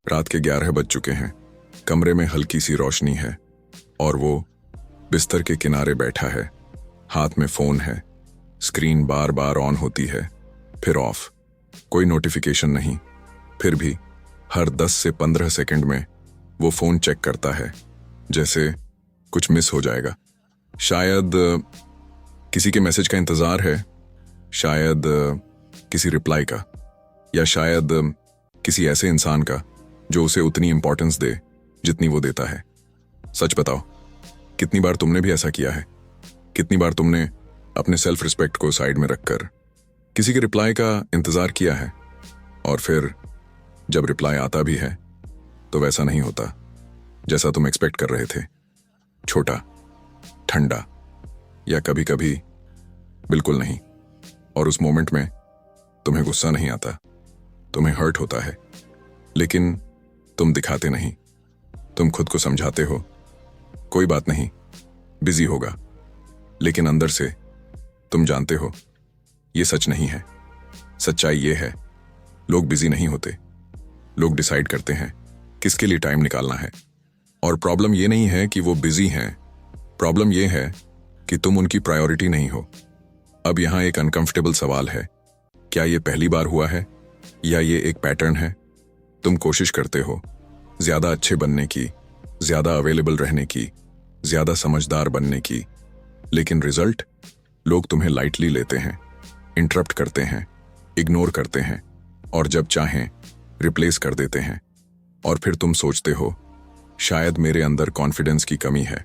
रात के 11 बज चुके हैं। कमरे में हल्की सी रोशनी है और वो बिस्तर के किनारे बैठा है। हाथ में फोन है। स्क्रीन बार बार ऑन होती है, फिर ऑफ। कोई नोटिफिकेशन नहीं। फिर भी हर 10 से 15 सेकंड में वो फोन चेक करता है, जैसे कुछ मिस हो जाएगा। शायद किसी के मैसेज का इंतजार है, शायद किसी रिप्लाई का, या शायद किसी ऐसे इंसान का जो उसे उतनी इंपॉर्टेंस दे जितनी वो देता है। सच बताओ, कितनी बार तुमने भी ऐसा किया है? कितनी बार तुमने अपने सेल्फ रिस्पेक्ट को साइड में रखकर किसी के रिप्लाई का इंतजार किया है, और फिर जब रिप्लाई आता भी है तो वैसा नहीं होता जैसा तुम एक्सपेक्ट कर रहे थे। छोटा, ठंडा, या कभी कभी बिल्कुल नहीं। और उस मोमेंट में तुम्हें गुस्सा नहीं आता, तुम्हें हर्ट होता है, लेकिन तुम दिखाते नहीं। तुम खुद को समझाते हो, कोई बात नहीं, बिजी होगा। लेकिन अंदर से तुम जानते हो ये सच नहीं है। सच्चाई ये है, लोग बिजी नहीं होते, लोग डिसाइड करते हैं किसके लिए टाइम निकालना है। और प्रॉब्लम ये नहीं है कि वो बिजी हैं, प्रॉब्लम ये है कि तुम उनकी प्रायोरिटी नहीं हो। अब यहां एक अनकंफर्टेबल सवाल है, क्या ये पहली बार हुआ है या ये एक पैटर्न है? तुम कोशिश करते हो ज्यादा अच्छे बनने की, ज्यादा अवेलेबल रहने की, ज्यादा समझदार बनने की, लेकिन रिजल्ट? लोग तुम्हें लाइटली लेते हैं, इंटरप्ट करते हैं, इग्नोर करते हैं, और जब चाहें रिप्लेस कर देते हैं। और फिर तुम सोचते हो शायद मेरे अंदर कॉन्फिडेंस की कमी है।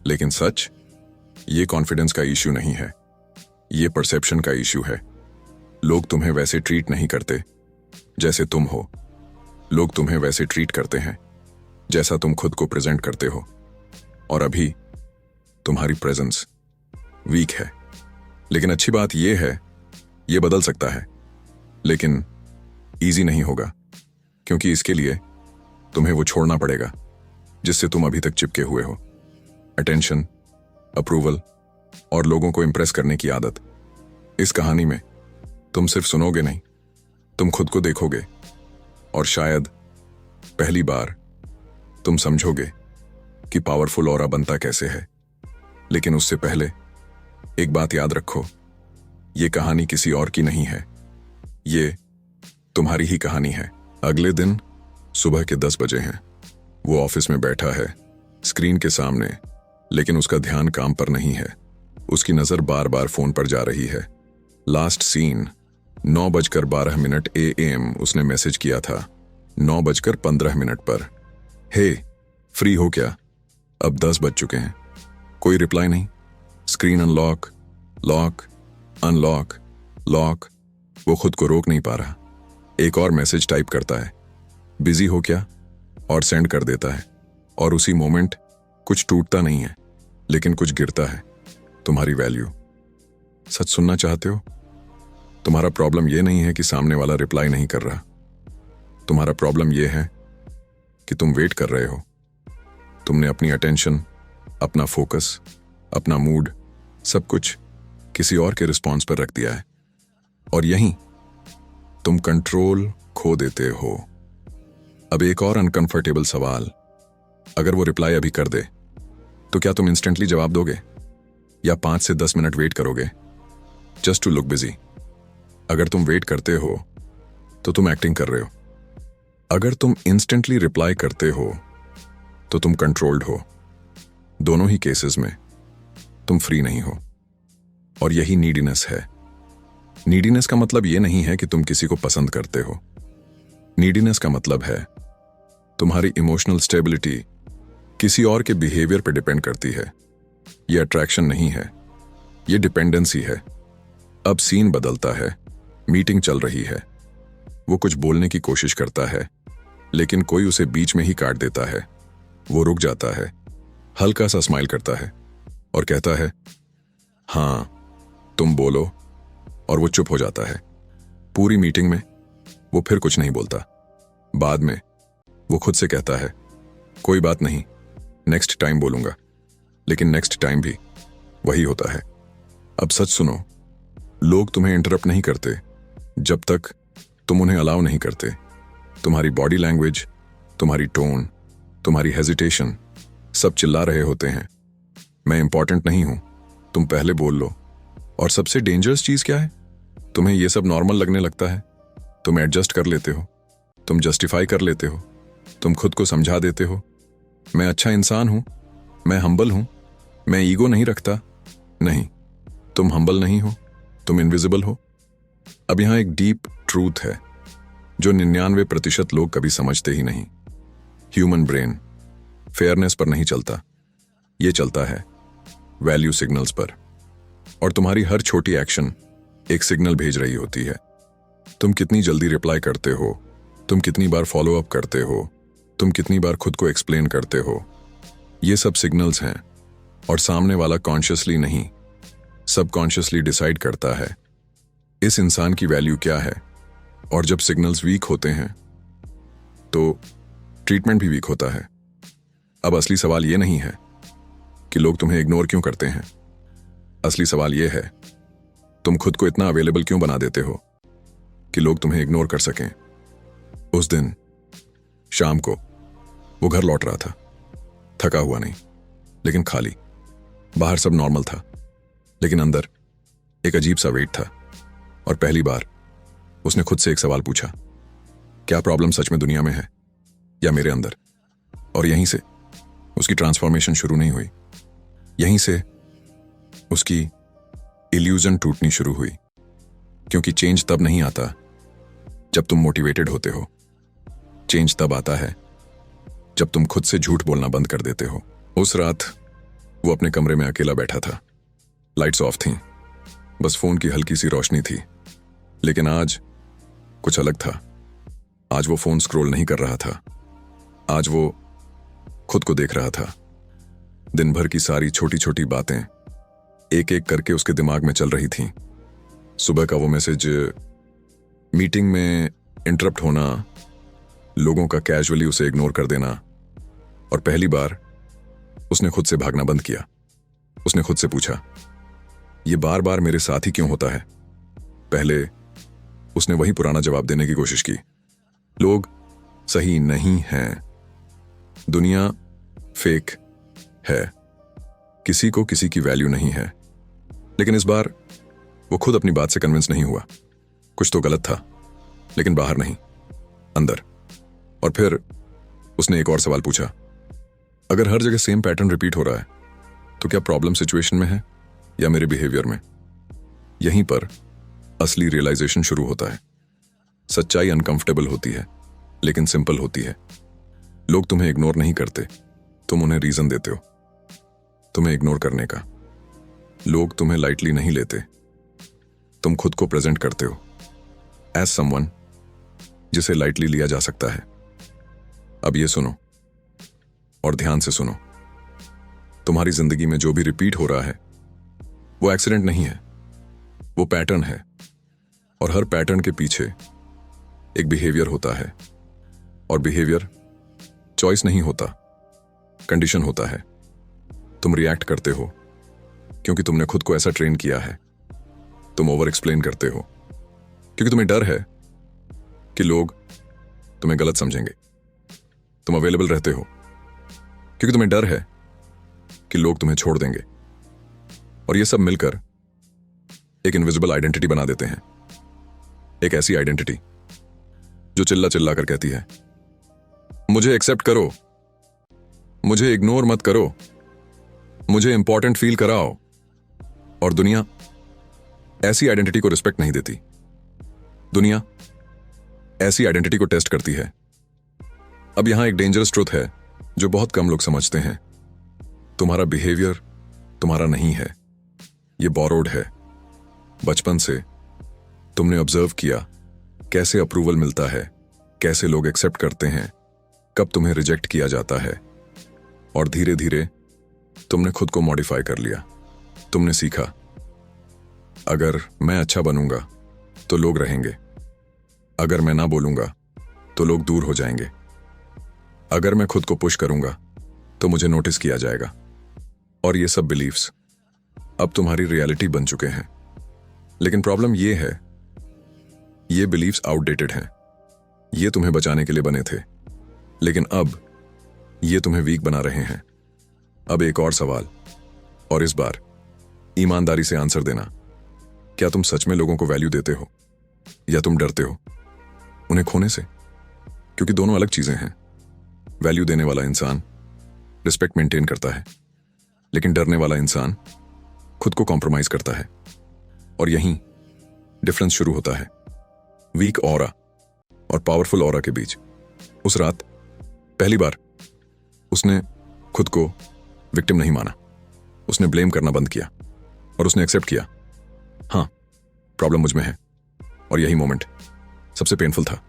लेकिन सच, ये कॉन्फिडेंस का इश्यू नहीं है, ये परसेप्शन का इश्यू है। लोग तुम्हें वैसे ट्रीट नहीं करते जैसे तुम हो, लोग तुम्हें वैसे ट्रीट करते हैं जैसा तुम खुद को प्रेजेंट करते हो। और अभी तुम्हारी प्रेजेंस वीक है। लेकिन अच्छी बात यह है, ये बदल सकता है, लेकिन इजी नहीं होगा, क्योंकि इसके लिए तुम्हें वो छोड़ना पड़ेगा जिससे तुम अभी तक चिपके हुए हो। अटेंशन, अप्रूवल और लोगों को इंप्रेस करने की आदत। इस कहानी में तुम सिर्फ सुनोगे नहीं, तुम खुद को देखोगे, और शायद पहली बार तुम समझोगे कि पावरफुल ऑरा बनता कैसे है। लेकिन उससे पहले एक बात याद रखो, ये कहानी किसी और की नहीं है, ये तुम्हारी ही कहानी है। अगले दिन सुबह के 10 बजे हैं। वो ऑफिस में बैठा है, स्क्रीन के सामने, लेकिन उसका ध्यान काम पर नहीं है। उसकी नजर बार बार फोन पर जा रही है। लास्ट सीन 9:12 AM उसने मैसेज किया था, 9:15 पर। हे, फ्री हो क्या? अब 10 बज चुके हैं, कोई रिप्लाई नहीं। Screen unlock, lock, unlock, lock. वो खुद को रोक नहीं पा रहा। एक और मैसेज टाइप करता है, बिजी हो क्या, और सेंड कर देता है। और उसी मोमेंट कुछ टूटता नहीं है, लेकिन कुछ गिरता है, तुम्हारी वैल्यू। सच सुनना चाहते हो? तुम्हारा प्रॉब्लम यह नहीं है कि सामने वाला रिप्लाई नहीं कर रहा। तुम्हारा प्रॉब्लम यह है कि तुम वेट कर रहे हो। तुमने अपनी अटेंशन, अपना फोकस, अपना मूड, सब कुछ किसी और के रिस्पॉन्स पर रख दिया है, और यहीं तुम कंट्रोल खो देते हो। अब एक और अनकंफर्टेबल सवाल, अगर वो रिप्लाई अभी कर दे तो क्या तुम इंस्टेंटली जवाब दोगे, या 5 से 10 मिनट वेट करोगे जस्ट टू लुक बिजी? अगर तुम वेट करते हो तो तुम एक्टिंग कर रहे हो। अगर तुम इंस्टेंटली रिप्लाई करते हो तो तुम कंट्रोल्ड हो। दोनों ही केसेस में तुम फ्री नहीं हो, और यही नीडीनेस है। नीडीनेस का मतलब यह नहीं है कि तुम किसी को पसंद करते हो। नीडीनेस का मतलब है तुम्हारी इमोशनल स्टेबिलिटी किसी और के बिहेवियर पर डिपेंड करती है। यह अट्रैक्शन नहीं है, यह डिपेंडेंसी है। अब सीन बदलता है, मीटिंग चल रही है। वो कुछ बोलने की कोशिश करता है, लेकिन कोई उसे बीच में ही काट देता है। वो रुक जाता है, हल्का सा स्माइल करता है और कहता है, हाँ तुम बोलो, और वो चुप हो जाता है। पूरी मीटिंग में वो फिर कुछ नहीं बोलता। बाद में वो खुद से कहता है, कोई बात नहीं, नेक्स्ट टाइम बोलूंगा। लेकिन नेक्स्ट टाइम भी वही होता है। अब सच सुनो, लोग तुम्हें इंटरप्ट नहीं करते जब तक तुम उन्हें अलाउ नहीं करते। तुम्हारी बॉडी लैंग्वेज, तुम्हारी टोन, तुम्हारी हेजिटेशन, सब चिल्ला रहे होते हैं, मैं इंपॉर्टेंट नहीं हूं, तुम पहले बोल लो। और सबसे डेंजरस चीज क्या है? तुम्हें यह सब नॉर्मल लगने लगता है। तुम एडजस्ट कर लेते हो, तुम जस्टिफाई कर लेते हो, तुम खुद को समझा देते हो, मैं अच्छा इंसान हूं, मैं हम्बल हूं, मैं ईगो नहीं रखता। नहीं, तुम हम्बल नहीं हो, तुम इनविजिबल हो। अब यहां एक डीप ट्रूथ है जो 99% लोग कभी समझते ही नहीं। ह्यूमन ब्रेन फेयरनेस पर नहीं चलता, ये चलता है वैल्यू सिग्नल्स पर। और तुम्हारी हर छोटी एक्शन एक सिग्नल भेज रही होती है। तुम कितनी जल्दी रिप्लाई करते हो, तुम कितनी बार फॉलो अप करते हो, तुम कितनी बार खुद को एक्सप्लेन करते हो, ये सब सिग्नल्स हैं। और सामने वाला कॉन्शियसली नहीं, सबकॉन्शियसली डिसाइड करता है इस इंसान की वैल्यू क्या है। और जब सिग्नल्स वीक होते हैं तो ट्रीटमेंट भी वीक होता है। अब असली सवाल ये नहीं है कि लोग तुम्हें इग्नोर क्यों करते हैं, असली सवाल ये है तुम खुद को इतना अवेलेबल क्यों बना देते हो कि लोग तुम्हें इग्नोर कर सकें। उस दिन शाम को वो घर लौट रहा था, थका हुआ नहीं लेकिन खाली। बाहर सब नॉर्मल था लेकिन अंदर एक अजीब सा वेट था। और पहली बार उसने खुद से एक सवाल पूछा, क्या प्रॉब्लम सच में दुनिया में है या मेरे अंदर? और यहीं से उसकी ट्रांसफॉर्मेशन शुरू नहीं हुई, यहीं से उसकी इल्यूजन टूटनी शुरू हुई। क्योंकि चेंज तब नहीं आता जब तुम मोटिवेटेड होते हो, चेंज तब आता है जब तुम खुद से झूठ बोलना बंद कर देते हो। उस रात वो अपने कमरे में अकेला बैठा था, लाइट्स ऑफ थीं, बस फोन की हल्की सी रोशनी थी। लेकिन आज कुछ अलग था। आज वो फोन स्क्रॉल नहीं कर रहा था, आज वो खुद को देख रहा था। दिन भर की सारी छोटी छोटी बातें एक एक करके उसके दिमाग में चल रही थीं। सुबह का वो मैसेज, मीटिंग में इंटरप्ट होना, लोगों का कैजुअली उसे इग्नोर कर देना। और पहली बार उसने खुद से भागना बंद किया। उसने खुद से पूछा, ये बार बार मेरे साथ ही क्यों होता है? पहले उसने वही पुराना जवाब देने की कोशिश की, लोग सही नहीं हैं, दुनिया फेक है, किसी को किसी की वैल्यू नहीं है। लेकिन इस बार वो खुद अपनी बात से कन्विंस नहीं हुआ। कुछ तो गलत था, लेकिन बाहर नहीं, अंदर। और फिर उसने एक और सवाल पूछा, अगर हर जगह सेम पैटर्न रिपीट हो रहा है तो क्या प्रॉब्लम सिचुएशन में है या मेरे बिहेवियर में? यहीं पर असली रियलाइजेशन शुरू होता है। सच्चाई अनकंफर्टेबल होती है लेकिन सिंपल होती है। लोग तुम्हें इग्नोर नहीं करते, तुम उन्हें रीजन देते हो तुम्हें इग्नोर करने का। लोग तुम्हें लाइटली नहीं लेते, तुम खुद को प्रेजेंट करते हो एज समवन जिसे लाइटली लिया जा सकता है। अब ये सुनो और ध्यान से सुनो, तुम्हारी जिंदगी में जो भी रिपीट हो रहा है वो एक्सीडेंट नहीं है, वो पैटर्न है। और हर पैटर्न के पीछे एक बिहेवियर होता है, और बिहेवियर चॉइस नहीं होता, कंडीशन होता है। तुम रिएक्ट करते हो क्योंकि तुमने खुद को ऐसा ट्रेन किया है। तुम ओवर एक्सप्लेन करते हो क्योंकि तुम्हें डर है कि लोग तुम्हें गलत समझेंगे। तुम अवेलेबल रहते हो क्योंकि तुम्हें डर है कि लोग तुम्हें छोड़ देंगे। और ये सब मिलकर एक इनविजिबल आइडेंटिटी बना देते हैं। एक ऐसी आइडेंटिटी जो चिल्ला चिल्ला कर कहती है, मुझे एक्सेप्ट करो, मुझे इग्नोर मत करो, मुझे इंपॉर्टेंट फील कराओ। और दुनिया ऐसी आइडेंटिटी को रिस्पेक्ट नहीं देती। दुनिया ऐसी आइडेंटिटी को टेस्ट करती है। अब यहां एक डेंजरस ट्रुथ है जो बहुत कम लोग समझते हैं। तुम्हारा बिहेवियर तुम्हारा नहीं है, ये बोरोड है। बचपन से तुमने ऑब्जर्व किया कैसे अप्रूवल मिलता है, कैसे लोग एक्सेप्ट करते हैं, कब तुम्हें रिजेक्ट किया जाता है। और धीरे धीरे तुमने खुद को मॉडिफाई कर लिया। तुमने सीखा, अगर मैं अच्छा बनूंगा तो लोग रहेंगे, अगर मैं ना बोलूंगा तो लोग दूर हो जाएंगे, अगर मैं खुद को पुश करूंगा तो मुझे नोटिस किया जाएगा। और ये सब बिलीव्स अब तुम्हारी रियलिटी बन चुके हैं। लेकिन प्रॉब्लम ये है, ये बिलीव्स आउटडेटेड हैं, ये तुम्हें बचाने के लिए बने थे, लेकिन अब ये तुम्हें वीक बना रहे हैं। अब एक और सवाल, और इस बार ईमानदारी से आंसर देना। क्या तुम सच में लोगों को वैल्यू देते हो, या तुम डरते हो उन्हें खोने से? क्योंकि दोनों अलग चीजें हैं। वैल्यू देने वाला इंसान रिस्पेक्ट मेंटेन करता है, लेकिन डरने वाला इंसान खुद को कॉम्प्रोमाइज करता है। और यहीं डिफरेंस शुरू होता है, वीक ऑरा और पावरफुल ऑरा के बीच। उस रात पहली बार उसने खुद को विक्टिम नहीं माना। उसने ब्लेम करना बंद किया और उसने एक्सेप्ट किया, हाँ प्रॉब्लम मुझ में है। और यही मोमेंट सबसे पेनफुल था,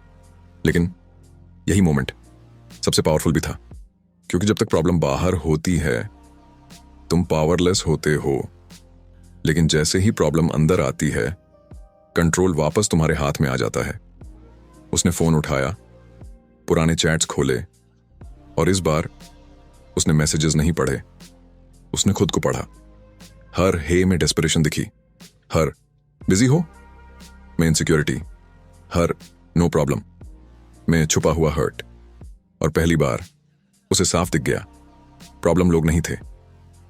लेकिन यही मोमेंट सबसे पावरफुल भी था। क्योंकि जब तक प्रॉब्लम बाहर होती है तुम पावरलेस होते हो, लेकिन जैसे ही प्रॉब्लम अंदर आती है कंट्रोल वापस तुम्हारे हाथ में आ जाता है। उसने फोन उठाया, पुराने चैट्स खोले, और इस बार उसने मैसेजेस नहीं पढ़े, उसने खुद को पढ़ा। हर हे में डेस्परेशन दिखी, हर बिजी हो में इनसिक्योरिटी, हर नो प्रॉब्लम में छुपा हुआ हर्ट। और पहली बार उसे साफ दिख गया, प्रॉब्लम लोग नहीं थे,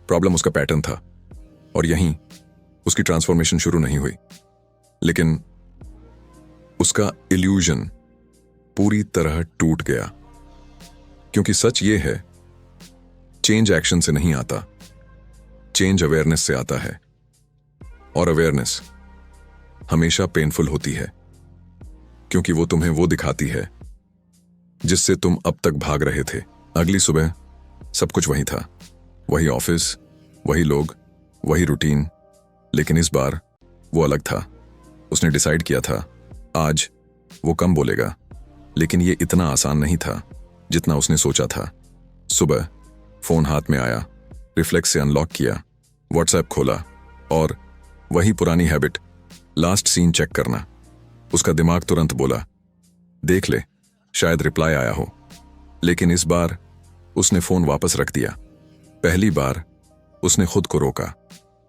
प्रॉब्लम उसका पैटर्न था। और यहीं उसकी ट्रांसफॉर्मेशन शुरू नहीं हुई, लेकिन उसका इल्यूजन पूरी तरह टूट गया। क्योंकि सच ये है, चेंज एक्शन से नहीं आता, चेंज अवेयरनेस से आता है। और अवेयरनेस हमेशा पेनफुल होती है, क्योंकि वो तुम्हें वो दिखाती है जिससे तुम अब तक भाग रहे थे। अगली सुबह सब कुछ वही था, वही ऑफिस, वही लोग, वही रूटीन, लेकिन इस बार वो अलग था। उसने डिसाइड किया था आज वो कम बोलेगा, लेकिन ये इतना आसान नहीं था जितना उसने सोचा था। सुबह फोन हाथ में आया, रिफ्लेक्स से अनलॉक किया, व्हाट्सएप खोला, और वही पुरानी हैबिट, लास्ट सीन चेक करना। उसका दिमाग तुरंत बोला, देख ले शायद रिप्लाई आया हो। लेकिन इस बार उसने फोन वापस रख दिया। पहली बार उसने खुद को रोका।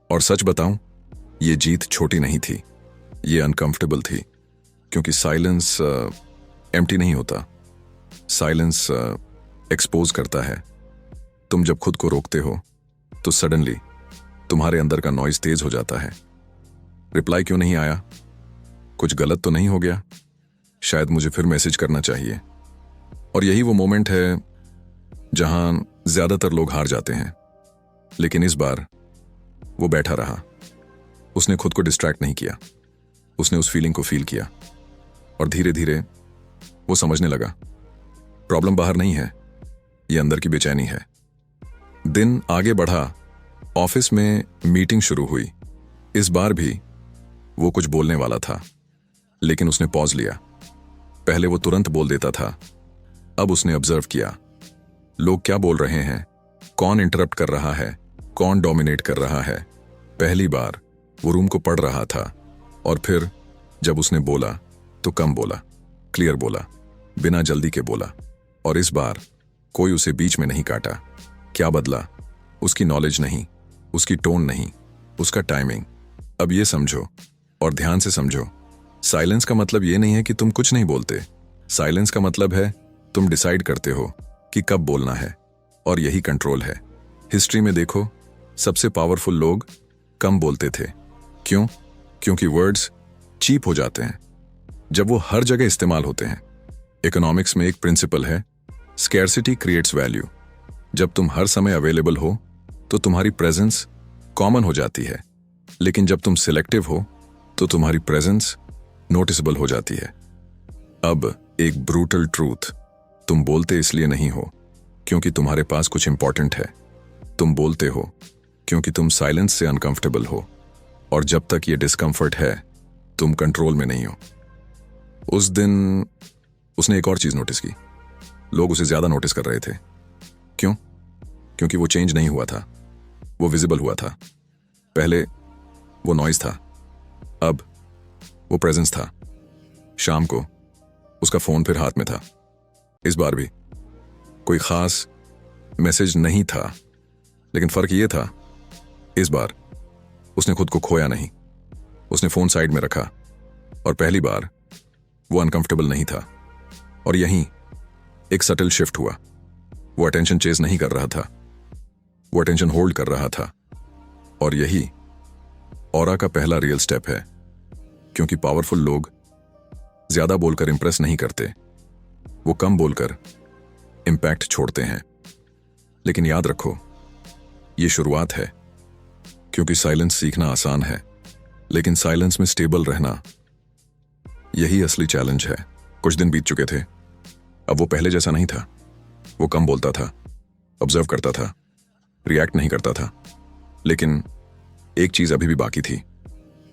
और सच बताऊं, ये जीत छोटी नहीं थी, ये अनकंफर्टेबल थी। क्योंकि साइलेंस एम्प्टी नहीं होता, साइलेंस एक्सपोज करता है। तुम जब खुद को रोकते हो तो सडनली तुम्हारे अंदर का नॉइज तेज हो जाता है। रिप्लाई क्यों नहीं आया? कुछ गलत तो नहीं हो गया? शायद मुझे फिर मैसेज करना चाहिए। और यही वो मोमेंट है जहां ज्यादातर लोग हार जाते हैं। लेकिन इस बार वो बैठा रहा, उसने खुद को डिस्ट्रैक्ट नहीं किया, उसने उस फीलिंग को फील किया। और धीरे धीरे वो समझने लगा, प्रॉब्लम बाहर नहीं है, ये अंदर की बेचैनी है। दिन आगे बढ़ा, ऑफिस में मीटिंग शुरू हुई। इस बार भी वो कुछ बोलने वाला था, लेकिन उसने पॉज लिया। पहले वो तुरंत बोल देता था, अब उसने ऑब्जर्व किया, लोग क्या बोल रहे हैं, कौन इंटरप्ट कर रहा है, कौन डोमिनेट कर रहा है। पहली बार वो रूम को पढ़ रहा था, और फिर जब उसने बोला तो कम बोला, क्लियर बोला, बिना जल्दी के बोला। और इस बार कोई उसे बीच में नहीं काटा। क्या बदला? उसकी नॉलेज नहीं, उसकी टोन नहीं, उसका टाइमिंग। अब ये समझो और ध्यान से समझो, साइलेंस का मतलब ये नहीं है कि तुम कुछ नहीं बोलते। साइलेंस का मतलब है तुम डिसाइड करते हो कि कब बोलना है, और यही कंट्रोल है। हिस्ट्री में देखो, सबसे पावरफुल लोग कम बोलते थे। क्यों? क्योंकि वर्ड्स चीप हो जाते हैं जब वो हर जगह इस्तेमाल होते हैं। इकोनॉमिक्स में एक प्रिंसिपल है, स्कैर्सिटी क्रिएट्स वैल्यू। जब तुम हर समय अवेलेबल हो तो तुम्हारी प्रेजेंस कॉमन हो जाती है, लेकिन जब तुम सिलेक्टिव हो तो तुम्हारी प्रेजेंस नोटिसेबल हो जाती है। अब एक ब्रूटल ट्रूथ, तुम बोलते इसलिए नहीं हो क्योंकि तुम्हारे पास कुछ इंपॉर्टेंट है, तुम बोलते हो क्योंकि तुम साइलेंस से अनकंफर्टेबल हो। और जब तक ये डिस्कंफर्ट है तुम कंट्रोल में नहीं हो। उस दिन उसने एक और चीज नोटिस की, लोग उसे ज्यादा नोटिस कर रहे थे। क्यों? क्योंकि वो चेंज नहीं हुआ था, वो विजिबल हुआ था। पहले वो नॉइज था, अब वो प्रेजेंस था। शाम को उसका फोन फिर हाथ में था। इस बार भी कोई खास मैसेज नहीं था, लेकिन फर्क ये था, इस बार उसने खुद को खोया नहीं। उसने फोन साइड में रखा, और पहली बार वो अनकंफर्टेबल नहीं था, और यहीं एक सटल शिफ्ट हुआ। वो अटेंशन चेज नहीं कर रहा था, वो अटेंशन होल्ड कर रहा था। और यही ऑरा का पहला रियल स्टेप है, क्योंकि पावरफुल लोग ज्यादा बोलकर इंप्रेस नहीं करते, वो कम बोलकर इंपैक्ट छोड़ते हैं। लेकिन याद रखो, ये शुरुआत है, क्योंकि साइलेंस सीखना आसान है, लेकिन साइलेंस में स्टेबल रहना यही असली चैलेंज है। कुछ दिन बीत चुके थे। अब वो पहले जैसा नहीं था। वो कम बोलता था, ऑब्जर्व करता था, रिएक्ट नहीं करता था। लेकिन एक चीज अभी भी बाकी थी।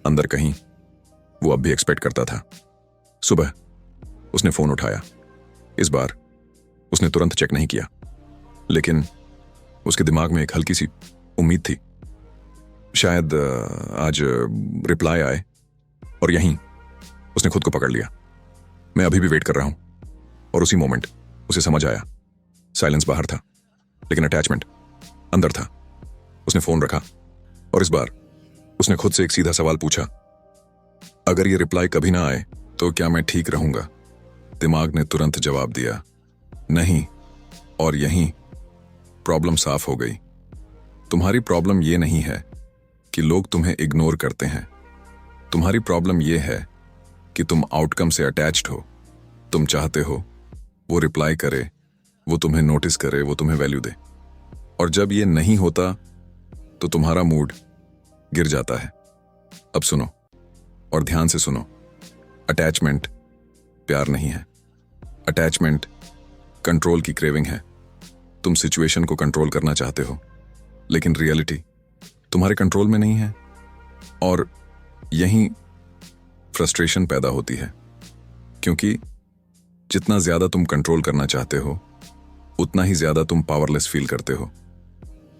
अंदर कहीं वो अब भी एक्सपेक्ट करता था। सुबह उसने फोन उठाया। इस बार उसने तुरंत चेक नहीं किया, लेकिन उसके दिमाग में एक हल्की सी उम्मीद थी, शायद आज रिप्लाई आए। और यहीं उसने खुद को पकड़ लिया। मैं अभी भी वेट कर रहा हूं। और उसी मोमेंट उसे समझ आया, साइलेंस बाहर था, लेकिन अटैचमेंट अंदर था। उसने फोन रखा और इस बार उसने खुद से एक सीधा सवाल पूछा, अगर ये रिप्लाई कभी ना आए तो क्या मैं ठीक रहूंगा? दिमाग ने तुरंत जवाब दिया, नहीं। और यहीं प्रॉब्लम साफ हो गई। तुम्हारी प्रॉब्लम ये नहीं है कि लोग तुम्हें इग्नोर करते हैं। तुम्हारी प्रॉब्लम ये है कि तुम आउटकम से अटैच्ड हो। तुम चाहते हो वो रिप्लाई करे, वो तुम्हें नोटिस करे, वो तुम्हें वैल्यू दे। और जब ये नहीं होता तो तुम्हारा मूड गिर जाता है। अब सुनो, और ध्यान से सुनो। अटैचमेंट प्यार नहीं है। अटैचमेंट कंट्रोल की क्रेविंग है। तुम सिचुएशन को कंट्रोल करना चाहते हो, लेकिन रियलिटी तुम्हारे कंट्रोल में नहीं है। और यहीं फ्रस्ट्रेशन पैदा होती है, क्योंकि जितना ज्यादा तुम कंट्रोल करना चाहते हो, उतना ही ज्यादा तुम पावरलेस फील करते हो।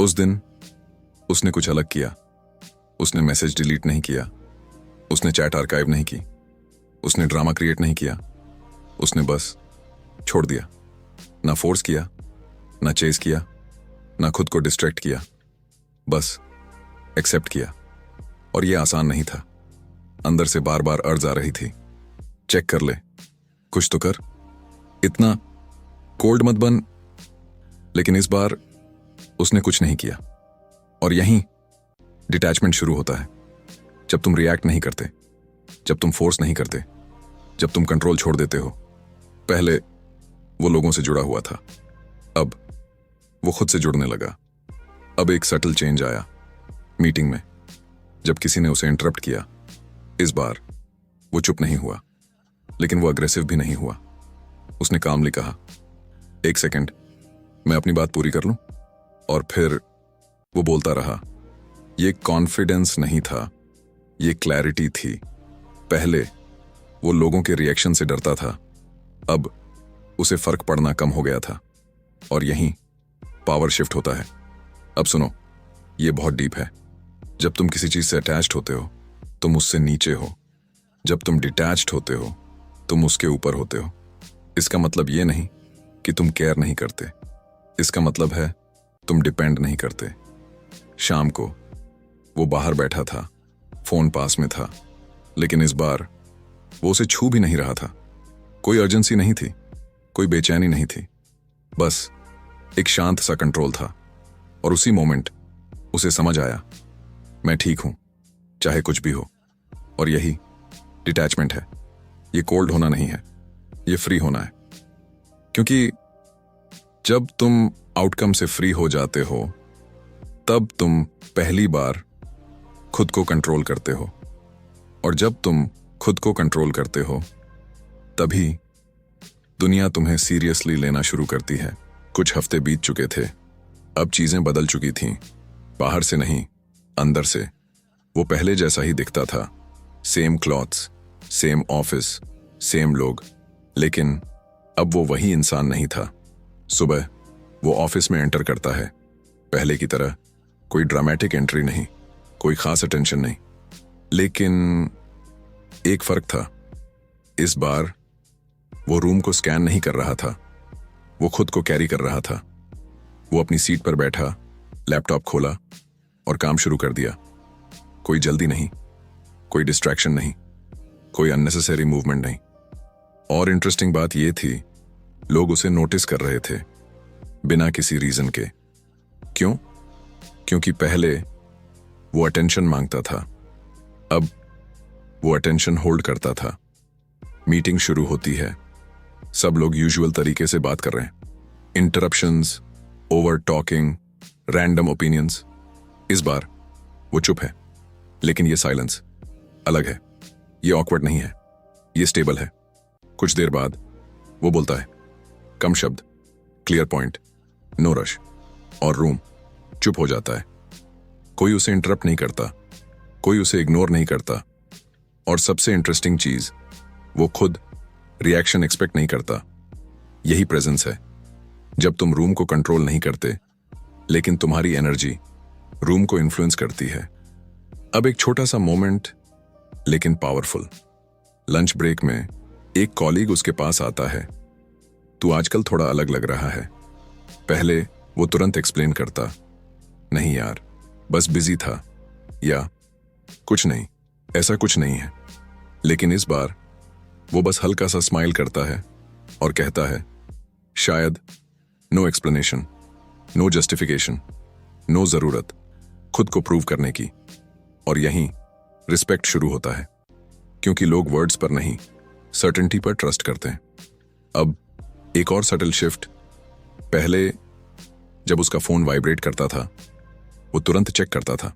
उस दिन उसने कुछ अलग किया। उसने मैसेज डिलीट नहीं किया, उसने चैट आर्काइव नहीं की, उसने ड्रामा क्रिएट नहीं किया। उसने बस छोड़ दिया। ना फोर्स किया, ना चेज किया, ना खुद को डिस्ट्रैक्ट किया, बस एक्सेप्ट किया। और यह आसान नहीं था। अंदर से बार बार अर्ज आ रही थी, चेक कर ले, कुछ तो कर, इतना कोल्ड मत बन। लेकिन इस बार उसने कुछ नहीं किया। और यहीं डिटैचमेंट शुरू होता है। जब तुम रिएक्ट नहीं करते, जब तुम फोर्स नहीं करते, जब तुम कंट्रोल छोड़ देते हो। पहले वो लोगों से जुड़ा हुआ था, अब वो खुद से जुड़ने लगा। अब एक सटल चेंज आया। मीटिंग में जब किसी ने उसे इंटरप्ट किया, इस बार वो चुप नहीं हुआ, लेकिन वो अग्रेसिव भी नहीं हुआ। उसने कामली कहा, एक सेकंड, मैं अपनी बात पूरी कर लूं। और फिर वो बोलता रहा। ये कॉन्फिडेंस नहीं था, ये क्लैरिटी थी। पहले वो लोगों के रिएक्शन से डरता था, अब उसे फर्क पड़ना कम हो गया था। और यहीं पावर शिफ्ट होता है। अब सुनो, ये बहुत डीप है। जब तुम किसी चीज से अटैच्ड होते हो, तुम उससे नीचे हो। जब तुम डिटैच्ड होते हो, तुम उसके ऊपर होते हो। इसका मतलब ये नहीं कि तुम केयर नहीं करते, इसका मतलब है तुम डिपेंड नहीं करते। शाम को वो बाहर बैठा था, फोन पास में था, लेकिन इस बार वो उसे छू भी नहीं रहा था। कोई अर्जेंसी नहीं थी, कोई बेचैनी नहीं थी, बस एक शांत सा कंट्रोल था। और उसी मोमेंट उसे समझ आया, मैं ठीक हूं, चाहे कुछ भी हो। और यही डिटैचमेंट है। ये कोल्ड होना नहीं है, ये फ्री होना है। क्योंकि जब तुम आउटकम से फ्री हो जाते हो, तब तुम पहली बार खुद को कंट्रोल करते हो। और जब तुम खुद को कंट्रोल करते हो, तभी दुनिया तुम्हें सीरियसली लेना शुरू करती है। कुछ हफ्ते बीत चुके थे, अब चीजें बदल चुकी थीं। बाहर से नहीं, अंदर से वो पहले जैसा ही दिखता था। Same clothes, same office, same लोग, लेकिन अब वो वही इंसान नहीं था। सुबह वो ऑफिस में एंटर करता है, पहले की तरह कोई ड्रामेटिक एंट्री नहीं, कोई खास अटेंशन नहीं। लेकिन एक फर्क था, इस बार वो रूम को स्कैन नहीं कर रहा था, वो खुद को कैरी कर रहा था। वो अपनी सीट पर बैठा, लैपटॉप खोला और काम शुरू कर दिया। कोई जल्दी नहीं, कोई डिस्ट्रैक्शन नहीं, कोई अननेसेसरी मूवमेंट नहीं। और इंटरेस्टिंग बात यह थी लोग उसे नोटिस कर रहे थे, बिना किसी रीजन के। क्यों? क्योंकि पहले वो अटेंशन मांगता था, अब वो अटेंशन होल्ड करता था। मीटिंग शुरू होती है, सब लोग यूजुअल तरीके से बात कर रहे हैं। Interruptions, over talking, random opinions. इस बार वो चुप है, लेकिन ये साइलेंस अलग है। ये ऑकवर्ड नहीं है, ये स्टेबल है। कुछ देर बाद वो बोलता है, कम शब्द, क्लियर पॉइंट, नो रश, और रूम चुप हो जाता है। कोई उसे इंटरप्ट नहीं करता, कोई उसे इग्नोर नहीं करता, और सबसे इंटरेस्टिंग चीज, वो खुद रिएक्शन एक्सपेक्ट नहीं करता। यही प्रेजेंस है, जब तुम रूम को कंट्रोल नहीं करते, लेकिन तुम्हारी एनर्जी रूम को इन्फ्लुएंस करती है। अब एक छोटा सा मोमेंट, लेकिन पावरफुल। लंच ब्रेक में एक कॉलीग उसके पास आता है, तू आजकल थोड़ा अलग लग रहा है। पहले वो तुरंत एक्सप्लेन करता, नहीं यार, बस बिजी था, या कुछ नहीं, ऐसा कुछ नहीं है। लेकिन इस बार वो बस हल्का सा स्माइल करता है और कहता है, शायद no explanation, no justification, no जरूरत खुद को प्रूव करने की। और यहीं रिस्पेक्ट शुरू होता है, क्योंकि लोग वर्ड्स पर नहीं, सर्टेनिटी पर ट्रस्ट करते हैं। अब एक और सटल शिफ्ट। पहले जब उसका फोन वाइब्रेट करता था, वो तुरंत चेक करता था।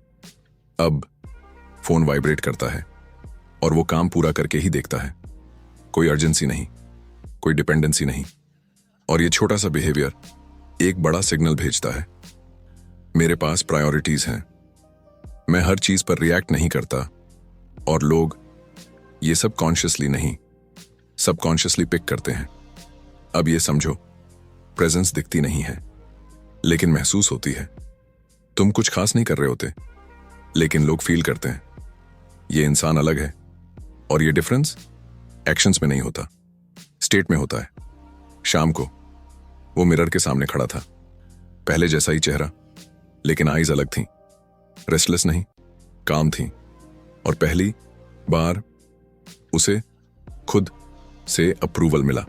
अब फोन वाइब्रेट करता है और वो काम पूरा करके ही देखता है। कोई अर्जेंसी नहीं, कोई डिपेंडेंसी नहीं। और ये छोटा सा बिहेवियर एक बड़ा सिग्नल भेजता है, मेरे पास प्रायोरिटीज हैं, मैं हर चीज पर रिएक्ट नहीं करता। और लोग ये सब कॉन्शियसली नहीं, सबकॉन्शियसली पिक करते हैं। अब ये समझो, प्रेजेंस दिखती नहीं है, लेकिन महसूस होती है। तुम कुछ खास नहीं कर रहे होते, लेकिन लोग फील करते हैं, ये इंसान अलग है। और ये डिफरेंस एक्शंस में नहीं होता, स्टेट में होता है। शाम को वो मिरर के सामने खड़ा था, पहले जैसा ही चेहरा, लेकिन आईज अलग थी, रेस्टलेस नहीं, काम थी। और पहली बार उसे खुद से अप्रूवल मिला,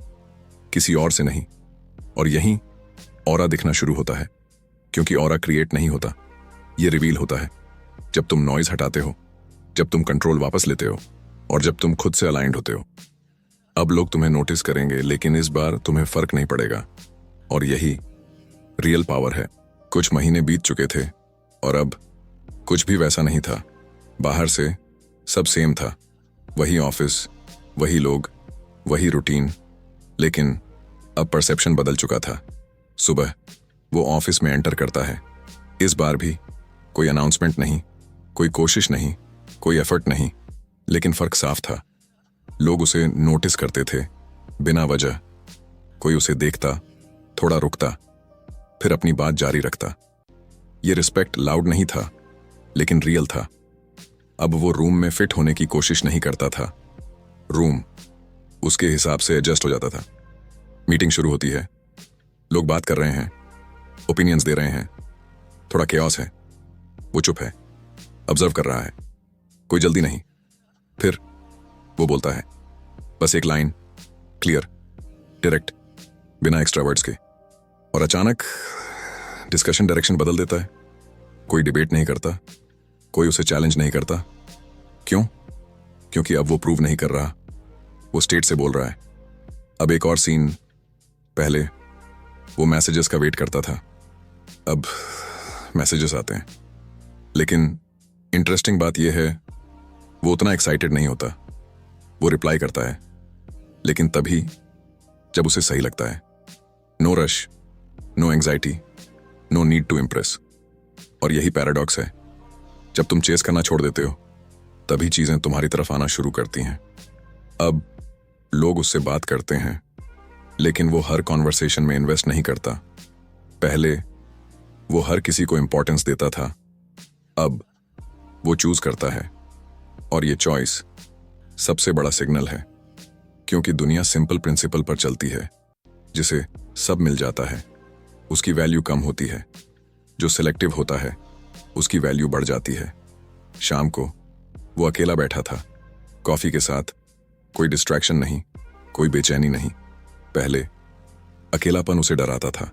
किसी और से नहीं। और यहीं ऑरा दिखना शुरू होता है, क्योंकि ऑरा क्रिएट नहीं होता, ये रिवील होता है जब तुम नॉइज हटाते हो, जब तुम कंट्रोल वापस लेते हो, और जब तुम खुद से अलाइंड होते हो। अब लोग तुम्हें नोटिस करेंगे, लेकिन इस बार तुम्हें फर्क नहीं पड़ेगा। और यही रियल पावर है। कुछ महीने बीत चुके थे और अब कुछ भी वैसा नहीं था। बाहर से सब सेम था, वही ऑफिस, वही लोग, वही रूटीन। लेकिन अब परसेप्शन बदल चुका था। सुबह वो ऑफिस में एंटर करता है, इस बार भी कोई अनाउंसमेंट नहीं, कोई कोशिश नहीं, कोई एफर्ट नहीं, लेकिन फर्क साफ था। लोग उसे नोटिस करते थे बिना वजह। कोई उसे देखता, थोड़ा रुकता, फिर अपनी बात जारी रखता। ये रिस्पेक्ट लाउड नहीं था, लेकिन रियल था। अब वो रूम में फिट होने की कोशिश नहीं करता था, रूम उसके हिसाब से एडजस्ट हो जाता था। मीटिंग शुरू होती है, लोग बात कर रहे हैं, ओपिनियंस दे रहे हैं, थोड़ा केओस है। वो चुप है, ऑब्जर्व कर रहा है, कोई जल्दी नहीं। फिर वो बोलता है, बस एक लाइन, क्लियर, डायरेक्ट, बिना एक्स्ट्रा वर्ड्स के। और अचानक डिस्कशन डायरेक्शन बदल देता है। कोई डिबेट नहीं करता, कोई उसे चैलेंज नहीं करता। क्यों? क्योंकि अब वो प्रूव नहीं कर रहा, वो स्टेट से बोल रहा है। अब एक और सीन। पहले वो मैसेजेस का वेट करता था, अब मैसेजेस आते हैं। लेकिन इंटरेस्टिंग बात यह है, वो उतना एक्साइटेड नहीं होता। वो रिप्लाई करता है, लेकिन तभी जब उसे सही लगता है। No rush, no anxiety, no need to impress. और यही पैराडॉक्स है, जब तुम चेस करना छोड़ देते हो, तभी चीजें तुम्हारी तरफ आना शुरू करती हैं। अब लोग उससे बात करते हैं, लेकिन वो हर कॉन्वर्सेशन में इन्वेस्ट नहीं करता। पहले वो हर किसी को इंपॉर्टेंस देता था, अब वो चूज करता है। और ये चॉइस सबसे बड़ा सिग्नल है, क्योंकि दुनिया सिंपल प्रिंसिपल पर चलती है। जिसे सब मिल जाता है, उसकी वैल्यू कम होती है। जो सिलेक्टिव होता है, उसकी वैल्यू बढ़ जाती है। शाम को वो अकेला बैठा था, कॉफी के साथ, कोई डिस्ट्रैक्शन नहीं, कोई बेचैनी नहीं। पहले अकेलापन उसे डराता था।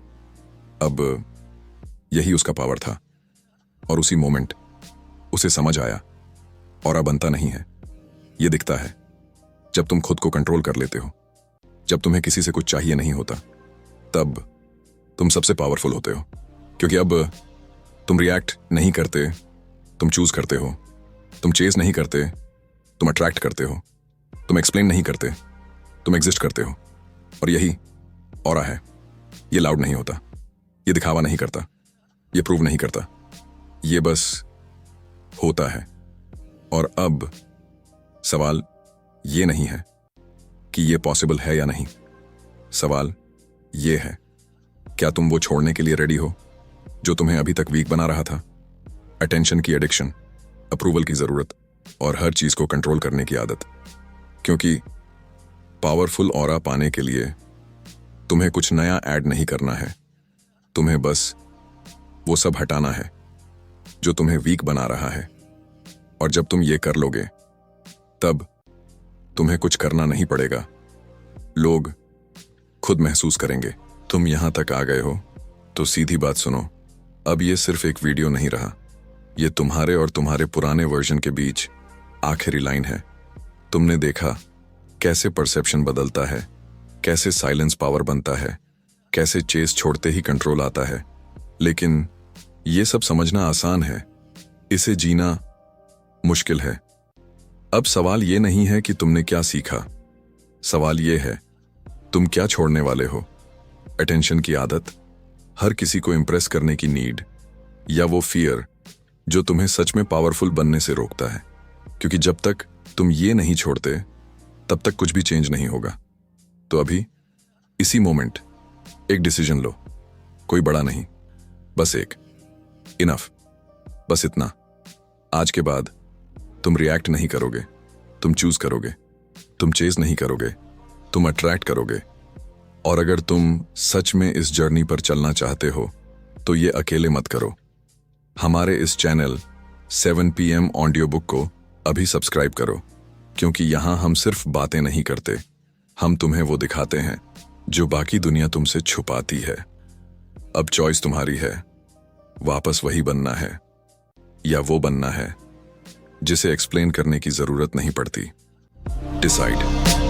अब यही उसका पावर था। और उसी मोमेंट उसे समझ आया, ऑरा बनता नहीं है, ये दिखता है। जब तुम खुद को कंट्रोल कर लेते हो, जब तुम्हें किसी से कुछ चाहिए नहीं होता, तब तुम सबसे पावरफुल होते हो। क्योंकि अब तुम रिएक्ट नहीं करते, तुम चूज करते हो। तुम चेज नहीं करते, तुम अट्रैक्ट करते हो। तुम एक्सप्लेन नहीं करते, तुम एग्जिस्ट करते हो। और यही ऑरा है। ये लाउड नहीं होता, ये दिखावा नहीं करता, ये प्रूव नहीं करता, ये बस होता है। और अब सवाल ये नहीं है कि ये पॉसिबल है या नहीं। सवाल ये है, क्या तुम वो छोड़ने के लिए रेडी हो जो तुम्हें अभी तक वीक बना रहा था? अटेंशन की एडिक्शन, अप्रूवल की जरूरत और हर चीज को कंट्रोल करने की आदत। क्योंकि पावरफुल ऑरा पाने के लिए तुम्हें कुछ नया ऐड नहीं करना है, तुम्हें बस वो सब हटाना है जो तुम्हें वीक बना रहा है। और जब तुम ये कर लोगे, तब तुम्हें कुछ करना नहीं पड़ेगा। लोग खुद महसूस करेंगे। तुम यहां तक आ गए हो तो सीधी बात सुनो, अब ये सिर्फ एक वीडियो नहीं रहा, ये तुम्हारे और तुम्हारे पुराने वर्जन के बीच आखिरी लाइन है। तुमने देखा कैसे परसेप्शन बदलता है, कैसे साइलेंस पावर बनता है, कैसे चेस छोड़ते ही कंट्रोल आता है। लेकिन ये सब समझना आसान है, इसे जीना मुश्किल है। अब सवाल ये नहीं है कि तुमने क्या सीखा, सवाल ये है तुम क्या छोड़ने वाले हो। अटेंशन की आदत, हर किसी को इंप्रेस करने की नीड, या वो फियर जो तुम्हें सच में पावरफुल बनने से रोकता है। क्योंकि जब तक तुम ये नहीं छोड़ते, तब तक कुछ भी चेंज नहीं होगा। तो अभी इसी मोमेंट एक डिसीजन लो, कोई बड़ा नहीं, बस एक, इनफ, बस इतना। आज के बाद तुम रिएक्ट नहीं करोगे, तुम चूज करोगे, तुम चेज नहीं करोगे, तुम अट्रैक्ट करोगे। और अगर तुम सच में इस जर्नी पर चलना चाहते हो तो ये अकेले मत करो। हमारे इस चैनल 7 PM ऑडियो बुक को अभी सब्सक्राइब करो, क्योंकि यहां हम सिर्फ बातें नहीं करते, हम तुम्हें वो दिखाते हैं जो बाकी दुनिया तुमसे छुपाती है। अब चॉइस तुम्हारी है, वापस वही बनना है या वो बनना है जिसे एक्सप्लेन करने की जरूरत नहीं पड़ती। डिसाइड।